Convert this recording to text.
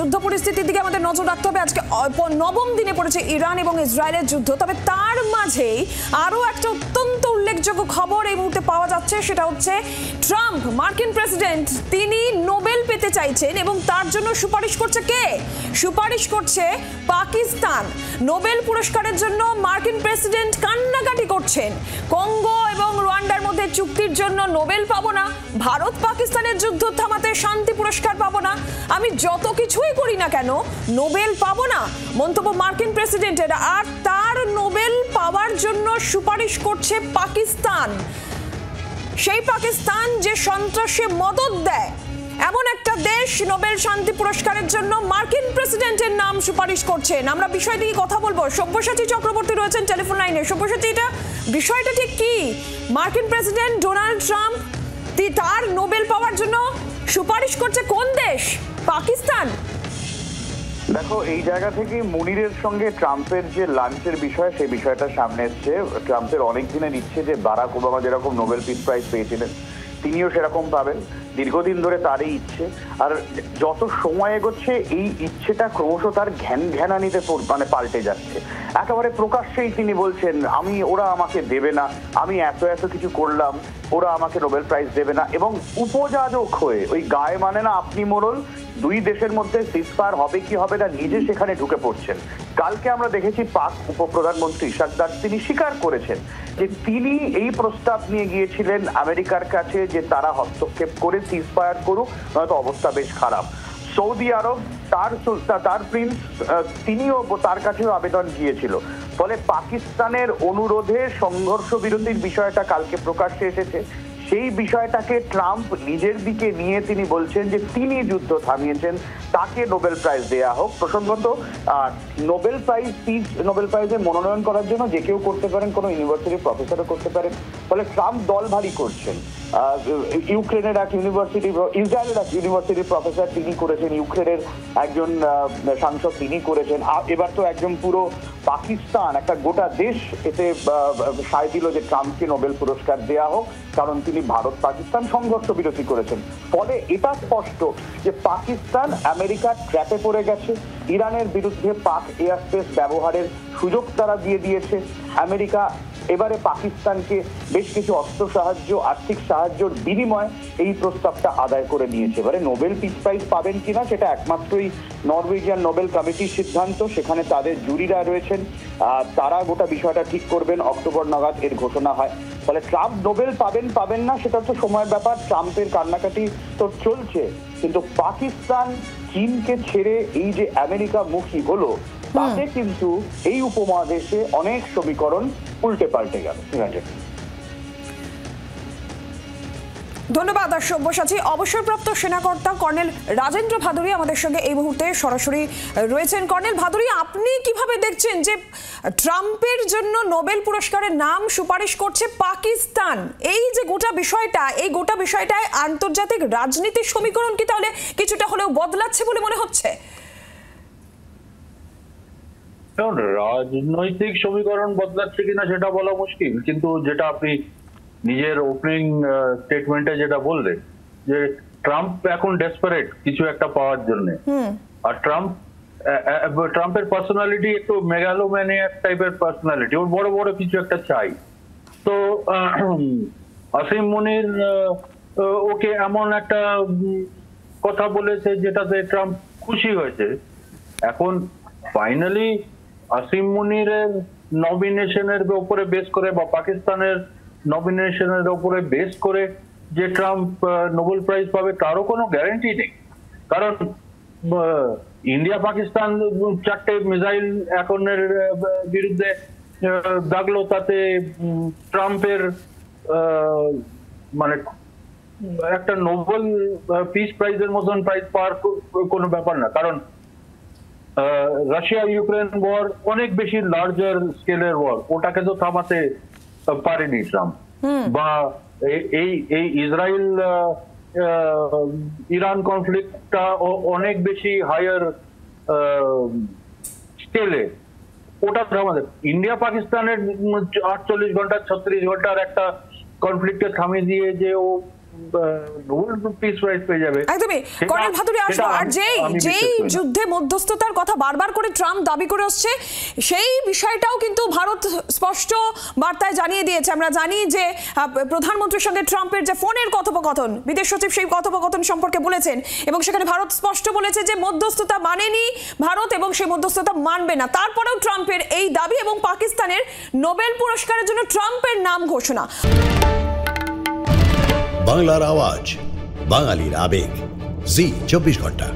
যুদ্ধ পরিস্থিতির দিকে আমাদের নজর রাখতে হবে। আজকে নবম দিনে পড়েছে ইরান এবং ইসরায়েলের যুদ্ধ, তবে তার মাঝেই আরও একটা অত্যন্ত উল্লেখযোগ্য খবর এই মুহূর্তে পাওয়া যাচ্ছে, সেটা হচ্ছে ট্রাম্প মার্কিন প্রেসিডেন্ট তিনি নোবেল পেতে চাইছেন এবং তার জন্য সুপারিশ করছে কে? সুপারিশ করছে পাকিস্তান। নোবেল পুরস্কারের জন্য মার্কিন প্রেসিডেন্ট কান্নাকাটি করছেন। কঙ্গো এবং রুয়ান্ডার মধ্যে চুক্তির জন্য নোবেল পাবো না, ভারত পাকিস্তানের যুদ্ধ থামাতে শান্তি পুরস্কার পাবো না, আমি যত কিছুই করি না কেন নোবেল পাবো না, মন্তব্য মার্কিন প্রেসিডেন্টের। আর তার নোবেল পাওয়ার জন্য সুপারিশ করছে পাকিস্তান, সেই পাকিস্তান যে সন্ত্রাসে মদদ দেয় এমন একটা দেশ নোবেল শান্তি পুরস্কারের জন্য মার্কিন প্রেসিডেন্টের নাম সুপারিশ করছেন। আমরা বিষয়টি নিয়ে কথা বলবো। সব্যসাচী চক্রবর্তী রয়েছেন টেলিফোন লাইনে। সব্যসাচী, এটা বিষয়টা ঠিক কি? মার্কিন প্রেসিডেন্ট ডোনাল্ড ট্রাম্প তার নোবেল পাওয়ার জন্য সুপারিশ করছে কোন দেশ? পাকিস্তান। দেখো, এই জায়গা থেকে মুনিরের সঙ্গে ট্রাম্পের যে লাঞ্চের বিষয়, সেই বিষয়টা সামনে এসছে। ট্রাম্পের অনেক দিনের ইচ্ছে যে বারাক ওবামা যেরকম নোবেল পিস প্রাইজ পেয়েছিলেন তিনিও সেরকম পাবেন, দীর্ঘদিন ধরে তারই ইচ্ছে। আর যত সময় এগোচ্ছে এই ইচ্ছেটা ক্রমশ তার ঘ্যানানিতে পাল্টে যাচ্ছে। একেবারে প্রকাশ্যেই তিনি বলছেন ওরা আমাকে দেবে না, আমি এত এত কিছু করলাম, ওরা আমাকে নোবেল প্রাইজ দেবে না। এবং উপযাজক হয়ে ওই গায়ে মানে না আপনি মোড়ল, দুই দেশের মধ্যে সিজফায়ার হবে কি হবে না নিজে সেখানে ঢুকে পড়ছেন। কালকে আমরা দেখেছি পাক উপপ্রধানমন্ত্রী ইশাকদার তিনি স্বীকার করেছেন যে তিনি এই প্রস্তাব নিয়ে গিয়েছিলেন আমেরিকার কাছে যে তারা হস্তক্ষেপ করে সিজফায়ার করুক, নয়তো অবস্থা বেশ খারাপ। সৌদি আরব তার প্রিন্স তিনিও তার কাছেও আবেদন গিয়েছিল। ফলে পাকিস্তানের অনুরোধে সংঘর্ষ বিরতির বিষয়টা কালকে প্রকাশ্যে এসেছে। সেই বিষয়টাকে ট্রাম্প নিজের দিকে নিয়ে তিনি বলছেন যে তিনি যুদ্ধ থামিয়েছেন, তাকে নোবেল প্রাইজ দেয়া হোক। প্রসঙ্গত নোবেল প্রাইজে মনোনয়ন করার জন্য যে কেউ করতে পারেন, কোনো ইউনিভার্সিটির প্রফেসরও করতে পারেন। ফলে ট্রাম্প দল ভারী করছেন। ইউক্রেনের এক ইসরায়েলের এক ইউনিভার্সিটির প্রফেসর তিনি করেছেন, ইউক্রেনের একজন সাংসদ তিনি করেছেন। এবার তো একজন পুরো পাকিস্তান, একটা গোটা দেশ এতে সায় দিল যে ট্রাম্পকে নোবেল পুরস্কার দেয়া হোক, কারণ তিনি ভারত পাকিস্তান সংঘর্ষ বিরতি করেছেন। ফলে এটা স্পষ্ট যে পাকিস্তান আমেরিকার ট্র্যাপে পড়ে গেছে। ইরানের বিরুদ্ধে পাক এয়ার স্পেস ব্যবহারের সুযোগ তারা দিয়ে দিয়েছে। আমেরিকা এবারে পাকিস্তানকে বেশ কিছু অস্ত্র সাহায্য, আর্থিক সাহায্যের বিনিময়ে এই প্রস্তাবটা আদায় করে নিয়েছে। এবারে নোবেল পিস প্রাইজ পাবেন কিনা সেটা একমাত্রই নরওয়েজিয়ান নোবেল কমিটির সিদ্ধান্ত। সেখানে তাদের জুরিরা রয়েছেন, তারা গোটা বিষয়টা ঠিক করবেন। অক্টোবর নাগাদ এর ঘোষণা হয়। ফলে ট্রাম্প নোবেল পাবেন না সেটা তো সময়ের ব্যাপার। ট্রাম্পের কান্নাকাটি তো চলছে, কিন্তু পাকিস্তান চীনকে ছেড়ে এই যে আমেরিকা মুখী হলো, তাতে কিন্তু এই উপমহাদেশে অনেক সমীকরণ উল্টে পাল্টে গেল। ধন্যবাদ সব্যসাচী। অবসরপ্রাপ্ত সেনাকর্তা কর্নেল রাজেন্দ্র ভাদুরী আমাদের সঙ্গে এই মুহূর্তে সরাসরি রয়েছেন। কর্নেল ভাদুরী, আপনি কিভাবে দেখছেন যে ট্রাম্পের জন্য নোবেল পুরস্কারের নাম সুপারিশ করছে পাকিস্তান? এই যে গোটা বিষয়টায় আন্তর্জাতিক রাজনীতির সমীকরণ কি তাহলে কিছুটা হলেও বদলাচ্ছে বলে মনে হচ্ছে? রাজনৈতিক সমীকরণ বদলাচ্ছে কিনা সেটা বলা মুশকিল, কিন্তু যেটা আপনি নিজের ওপেনিং স্টেটমেন্টে যেটা বললেন যে ট্রাম্প এখন ডেসপারেট কিছু একটা পাওয়ার জন্য। আর ট্রাম্পের পার্সোনালিটি একটু মেগালোম্যানিয়াক টাইপের পার্সোনালিটি, ওর বড় বড় কিছু একটা চাই। তো আসিম মুনির ওকে এমন একটা কথা বলেছে যেটাতে ট্রাম্প খুশি হয়েছে। এখন ফাইনালি আসিম মুনিরের নমিনেশনের উপরে বেস করে বা পাকিস্তানের নমিনেশনের উপরে বেস করে যে ট্রাম্প নোবেল প্রাইজ পাবে তারও কোনো গ্যারান্টি নেই। কারণ ইন্ডিয়া পাকিস্তান 4টে মিসাইল এখনের বিরুদ্ধে দাগলো, তাতে ট্রাম্পের মানে একটা নোবেল পিস প্রাইজের মতন প্রাইজ পাওয়ার কোনো ব্যাপার না। কারণ রাশিয়া ইউক্রেন ওয়ার অনেক বেশি লার্জার স্কেলের ওয়ার, ওটাকে তো থামাতে পারেনি ট্রাম্প। বা এই ইসরায়েল ইরান কনফ্লিক্টটা অনেক বেশি হায়ার স্কেলে, ওটা আমাদের ইন্ডিয়া পাকিস্তানের 48 ঘন্টা 36 ঘন্টার একটা কনফ্লিক্টে থামিয়ে দিয়ে যে ও নোবেল পিস প্রাইজ পেয়ে যাবে। একদমই কর্নেল ভাদুরী আসলো। আর যেই যুদ্ধে মধ্যস্থতার কথা বারবার করে ট্রাম্প দাবি করে আসছে, সেই বিষয়টাও কিন্তু ভারত স্পষ্ট বার্তায় জানিয়ে দিয়েছে। আমরা জানি যে প্রধানমন্ত্রীর সঙ্গে ট্রাম্পের যে ফোনের কথোপকথন, বিদেশ সচিব সেই কথোপকথন সম্পর্কে বলেছেন এবং সেখানে ভারত স্পষ্ট বলেছে যে মধ্যস্থতা মানেনি ভারত এবং সেই মধ্যস্থতা মানবে না। তারপরেও ট্রাম্পের এই দাবি এবং পাকিস্তানের নোবেল পুরস্কারের জন্য ট্রাম্পের নাম ঘোষণা। বাংলার আওয়াজ, বাঙালির আবেগ, জি 24 ঘন্টা।